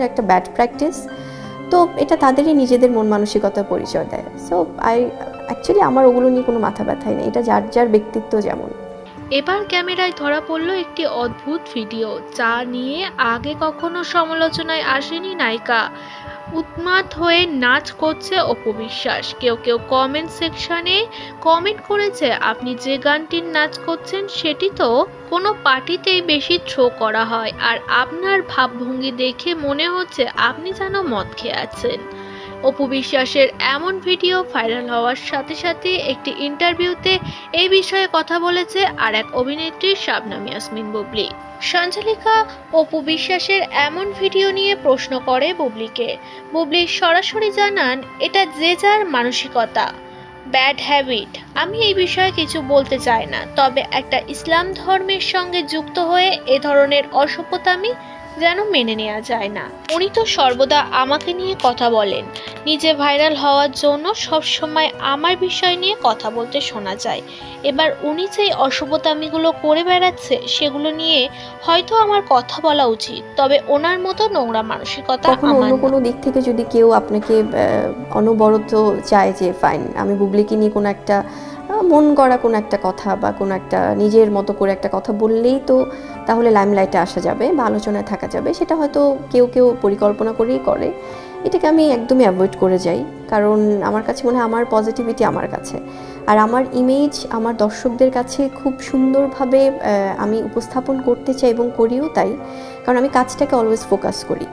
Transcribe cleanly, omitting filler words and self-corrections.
একটা bad practice. তো এটা তাদেরই নিজেদের মন মানসিকতার পরিচয় দেয়। সো অ্যাকচুয়ালি আমার ওগুলো নিয়ে কোনো মাথা ব্যথাই নেই, এটা যার যার ব্যক্তিত্ব যেমন। এবার ক্যামেরায় ধরা পড়ল একটি অদ্ভুত ভিডিও, যা নিয়ে আগে কখনো সমালোচনায় আসেনি নায়িকা। উন্মাদ হয়ে নাচ করছে অপু বিশ্বাস। কেউ কেউ কমেন্ট সেকশনে কমেন্ট করেছে, আপনি যে গানটির নাচ করছেন সেটি তো কোনো পার্টিতেই বেশি থ্রো করা হয়, আর আপনার ভাবভঙ্গি দেখে মনে হচ্ছে আপনি যেন মদ খেয়ে আছেন। অপু বিশ্বাসের এমন ভিডিও ভাইরাল হওয়ার সাথে সাথে একটি ইন্টারভিউতে এই বিষয়ে কথা বলেছে আর এক অভিনেত্রী শাবনাম ইয়াসমিন বুবলি। সঞ্চালিকা অপু বিশ্বাসের এমন ভিডিও নিয়ে প্রশ্ন করে বুবলিকে। বুবলি সরাসরি জানান, এটা যে যার মানসিকতা, ব্যাড হ্যাবিট। আমি এই বিষয়ে কিছু বলতে চাই না, তবে একটা ইসলাম ধর্মের সঙ্গে যুক্ত হয়ে এ ধরনের অসভ্যতামি যেন মেনে নেওয়া যায় না। উনি তো সর্বদা আমাকে নিয়ে কথা বলেন, নিজে ভাইরাল হওয়ার জন্য সবসময় আমার বিষয় নিয়ে কথা বলতে শোনা যায়। এবার উনি যে অসভ্যতামিগুলো করে বেড়াচ্ছে সেগুলো নিয়ে হয়তো আমার কথা বলা উচিত, তবে ওনার মতো নোংরা মানসিকতা কখনো আমার অন্য না। কোনো দিক থেকে যদি কেউ আপনাকে অনবরত চায় যে ফাইন আমি বুবলিকে নিয়ে কোনো একটা মন গড়া কোনো একটা কথা বা কোনো একটা নিজের মতো করে একটা কথা বললেই তো তাহলে লাইমলাইটে আসা যাবে বা আলোচনায় থাকা যাবে, সেটা হয়তো কেউ কেউ পরিকল্পনা করেই করে। এটাকে আমি একদমই অ্যাভয়েড করে যাই, কারণ আমার কাছে মনে হয় আমার পজিটিভিটি আমার কাছে, আর আমার ইমেজ আমার দর্শকদের কাছে খুব সুন্দরভাবে আমি উপস্থাপন করতে চাই এবং করিও তাই, কারণ আমি কাজটাকে অলওয়েজ ফোকাস করি।